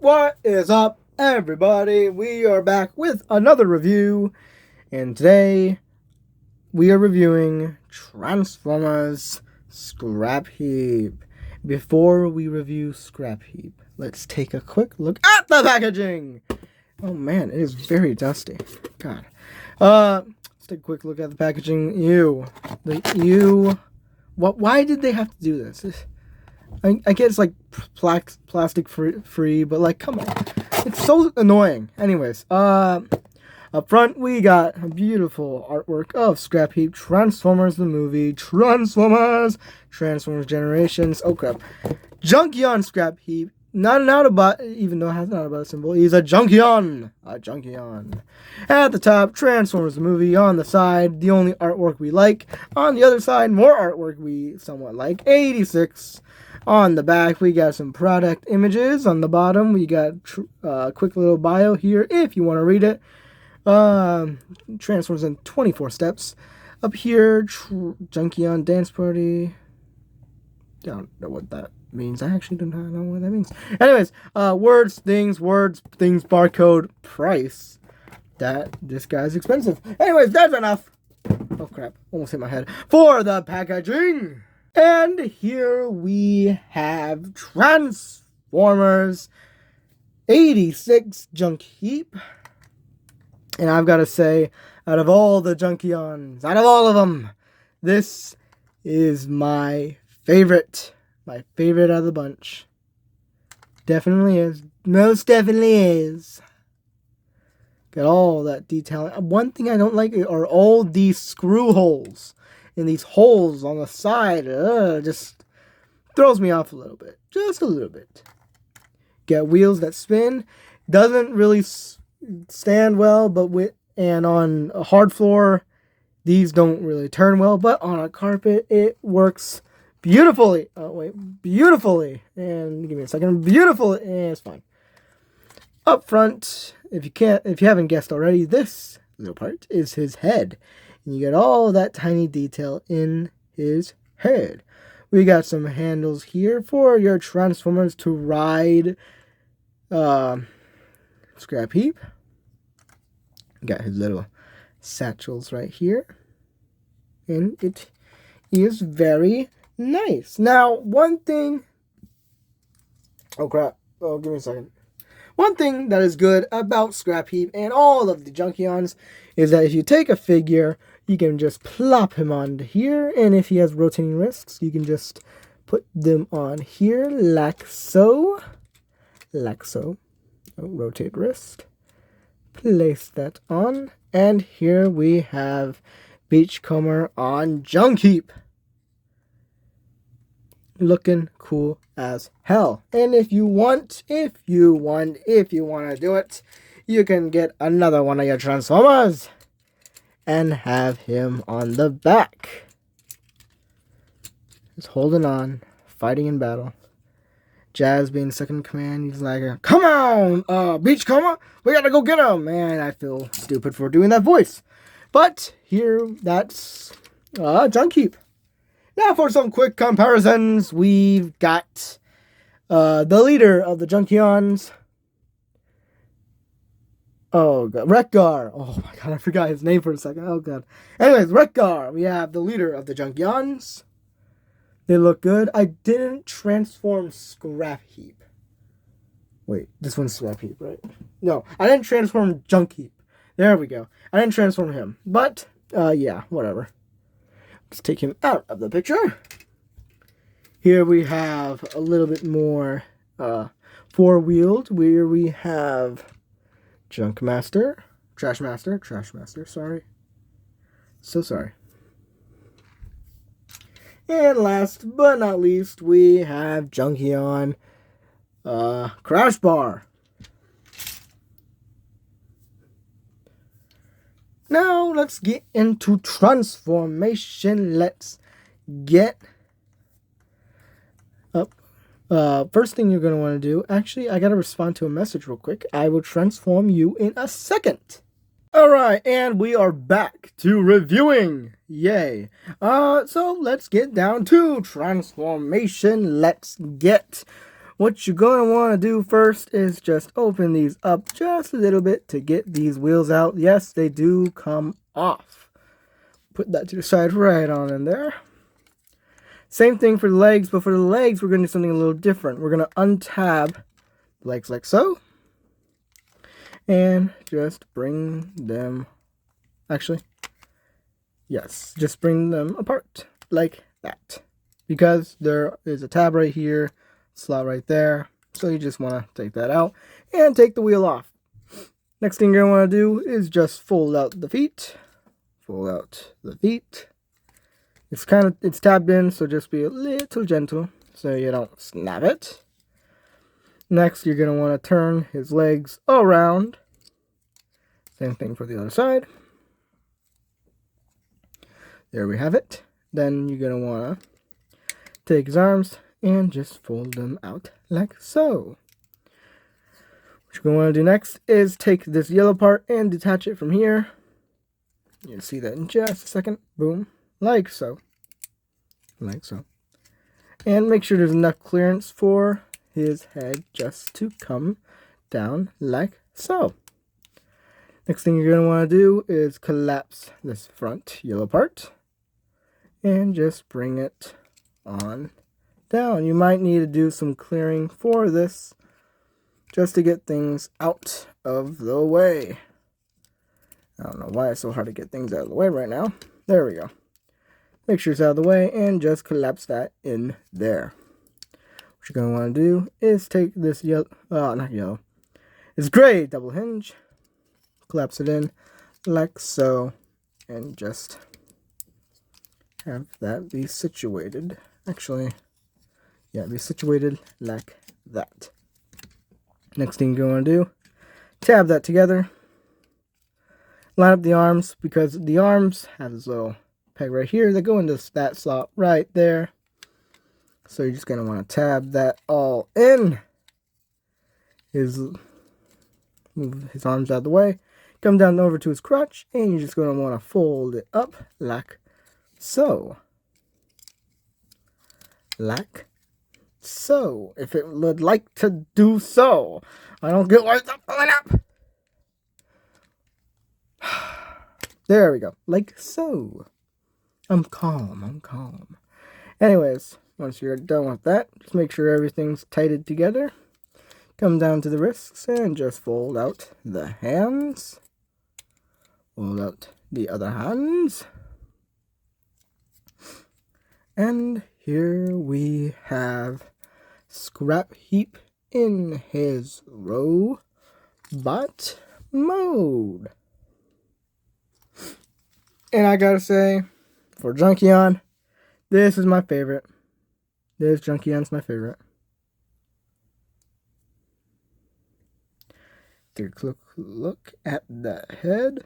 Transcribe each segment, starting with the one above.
What is up, everybody? We are back with another review, and today we are reviewing Transformers Scrapheap. Before we review Scrapheap, let's take a quick look at the packaging. Oh man, it is very dusty. God. Let's take a quick look at the packaging. Ew. Why did they have to do this? I get it's like plastic free, but like, come on. It's so annoying. Anyways, up front we got a beautiful artwork of Scrapheap, Transformers the movie, Transformers Generations. Oh crap. Junkion Scrapheap. Not an Autobot, even though it has an Autobot symbol. He's a Junkion. At the top, Transformers the movie. On the side, the only artwork we like. On the other side, more artwork we somewhat like. 86. On the back, we got some product images. On the bottom, we got a quick little bio here if you want to read it. Transformers in 24 steps. Up here, Junkion Dance Party. Don't know what that means. I actually don't know what that means. Anyways, words, things, barcode, price. This guy's expensive. Anyways, that's enough. Oh crap, almost hit my head. For the packaging. And here we have Transformers 86 Junkion. And I've got to say, out of all the Junkions, out of all of them, this is my favorite. My favorite out of the bunch. Definitely is. Most definitely is. Got all that detail. One thing I don't like are all these screw holes. And these holes on the side. Just throws me off a little bit. Just a little bit. Got wheels that spin. Doesn't really stand well. And on a hard floor, these don't really turn well. But on a carpet, it works beautifully. Oh wait, beautifully. And give me a second. Beautifully. And it's fine. Up front, if you haven't guessed already, this little part is his head. And you get all that tiny detail in his head. We got some handles here for your Transformers to ride Scrapheap. Got his little satchels right here. And it is very nice. Now, one thing... Oh, crap. Oh, give me a second. One thing that is good about Scrapheap and all of the Junkions is that if you take a figure, you can just plop him onto here. And if he has rotating wrists, you can just put them on here like so. Like so. Oh, rotate wrist. Place that on. And here we have Beachcomber on Junkion. Looking cool as hell. And if you want to do it, you can get another one of your Transformers and have him on the back. Just holding on, fighting in battle. Jazz being second in command, he's like, come on, Beachcomber, we gotta go get him. Man, I feel stupid for doing that voice. But here, that's Junkion. Now for some quick comparisons, we've got the leader of the Junkions. Oh god, Wreck-Gar. Oh my god, I forgot his name for a second. Oh god. Anyways, Wreck-Gar. We have the leader of the Junkions. They look good. I didn't transform Scrapheap. Wait, this one's Scrapheap, right? No, I didn't transform Junkion. There we go. I didn't transform him. But, yeah, whatever. Let's take him out of the picture. Here we have a little bit more four-wheeled, where we have Trash Master, sorry. So sorry. And last but not least, we have Junkion Crash Bar. Now, let's get into transformation. Let's get up. First thing you're going to want to do... Actually, I got to respond to a message real quick. I will transform you in a second. Alright, and we are back to reviewing. Yay. So, let's get down to transformation. Let's get What you're going to want to do first is just open these up just a little bit to get these wheels out. Yes, they do come off. Put that to the side right on in there. Same thing for the legs, but for the legs, we're going to do something a little different. We're going to untab the legs like so. And just bring them, actually, yes, just bring them apart like that. Because there is a tab right here, slot right there. So you just want to take that out and take the wheel off. Next thing you're going to want to do is just fold out the feet. Fold out the feet. It's tabbed in, so just be a little gentle so you don't snap it. Next, you're going to want to turn his legs around. Same thing for the other side. There we have it. Then you're going to want to take his arms and just fold them out like so. What you're going to want to do next is take this yellow part and detach it from here. You'll see that in just a second. Boom. Like so. Like so. And make sure there's enough clearance for his head just to come down like so. Next thing you're going to want to do is collapse this front yellow part and just bring it on down. You might need to do some clearing for this just to get things out of the way. I don't know why it's so hard to get things out of the way right now. There we go. Make sure it's out of the way and just collapse that in there. What you're going to want to do is take this yellow, not yellow, it's gray double hinge, collapse it in like so, and just have that be situated. Actually, yeah, be situated like that. Next thing you're going to do, tab that together. Line up the arms, because the arms have this little peg right here that go into that slot right there. So you're just going to want to tab that all in. Move his arms out of the way. Come down over to his crotch, and you're just going to want to fold it up like so. Like so. If it would like to do so. I don't get why it's not pulling up. There we go. Like so. I'm calm. Anyways, once you're done with that, just make sure everything's tighted together. Come down to the wrists and just fold out the hands. Fold out the other hands. And here we have Scrapheap in his robot mode. And I gotta say, for Junkion, this is my favorite. This Junkion's my favorite. Take a quick look at the head.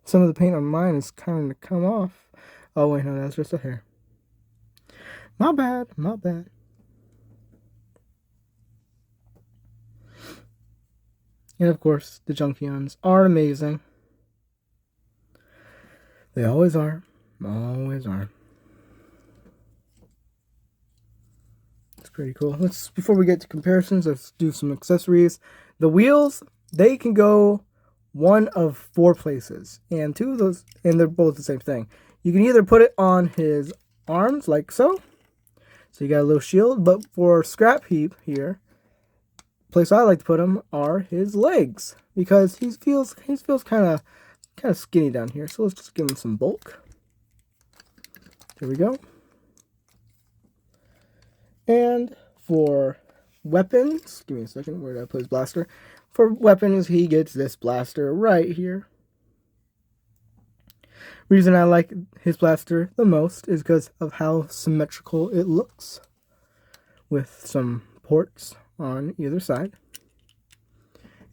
Some of the paint on mine is kind of come off. Oh wait, no, that's just a hair. My bad. And of course, the Junkions are amazing. They always are. Always are. It's pretty cool. Before we get to comparisons, let's do some accessories. The wheels, they can go one of 4 places. And 2 of those, and they're both the same thing. You can either put it on his arms, like so. So you got a little shield. But for Scrapheap here, the place I like to put him are his legs. Because he feels kind of skinny down here, so let's just give him some bulk. There we go. And for weapons, give me a second, where did I put his blaster? For weapons, he gets this blaster right here. Reason I like his blaster the most is because of how symmetrical it looks, with some ports on either side.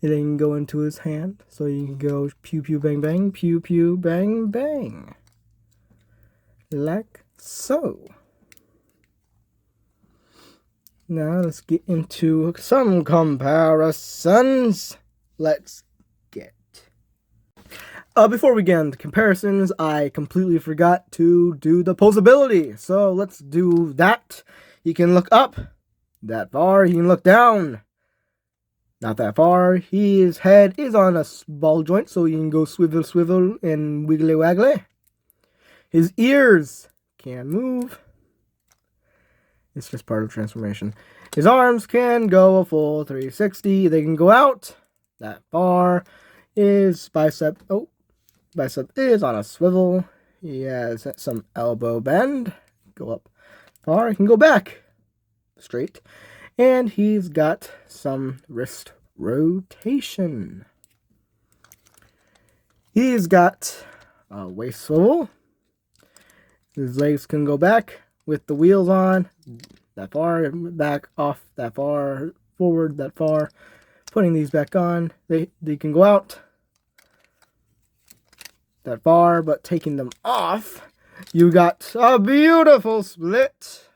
It can go into his hand, so you can go pew pew bang bang, pew pew bang bang. Like so. Now let's get into some comparisons. Let's get. Before we get into comparisons, I completely forgot to do the posability. So let's do that. You can look up that far. He can look down. Not that far. His head is on a ball joint, so he can go swivel, swivel, and wiggly, waggly. His ears can move. It's just part of transformation. His arms can go a full 360. They can go out that far. His bicep, bicep is on a swivel. He has some elbow bend. Go up far. He can go back straight. And he's got some wrist rotation. He's got a waist swivel. His legs can go back with the wheels on, that far, back, off, that far, forward, that far. Putting these back on, they can go out that far, but taking them off, you got a beautiful split.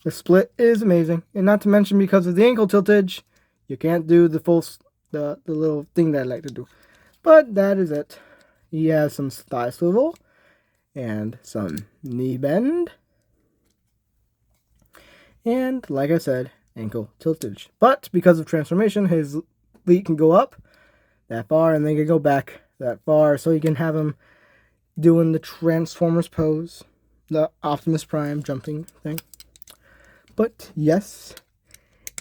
The split is amazing, and not to mention because of the ankle tiltage, you can't do the full, the little thing that I like to do. But that is it. He has some thigh swivel and some knee bend. And like I said, ankle tiltage. But because of transformation, his feet can go up that far and they can go back that far. So you can have him doing the Transformers pose, the Optimus Prime jumping thing. But yes,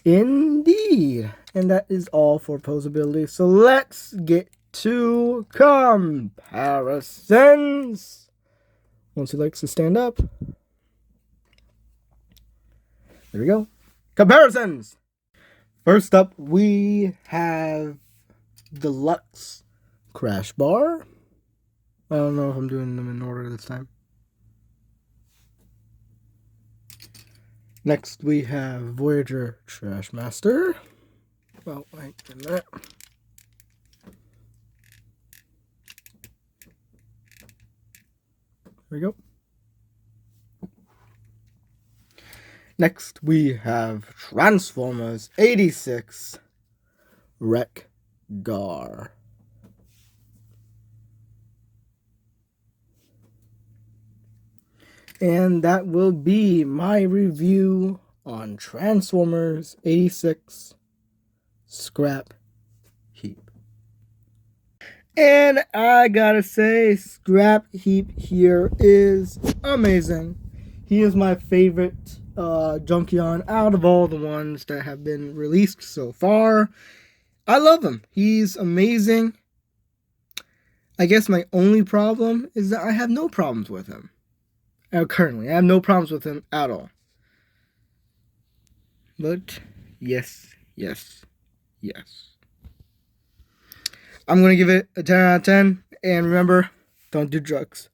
indeed. And that is all for posability. So let's get to comparisons. Once he likes to stand up. There we go. Comparisons. First up, we have Deluxe Crash Bar. I don't know if I'm doing them in order this time. Next, we have Voyager Trash Master. Well, wait a minute. There we go. Next, we have Transformers 86 Wreck-Gar. And that will be my review on Transformers 86 Scrapheap. And I gotta say, Scrapheap here is amazing. He is my favorite Junkion out of all the ones that have been released so far. I love him. He's amazing. I guess my only problem is that I have no problems with him. Currently, I have no problems with him at all. But yes. I'm going to give it a 10 out of 10. And remember, don't do drugs.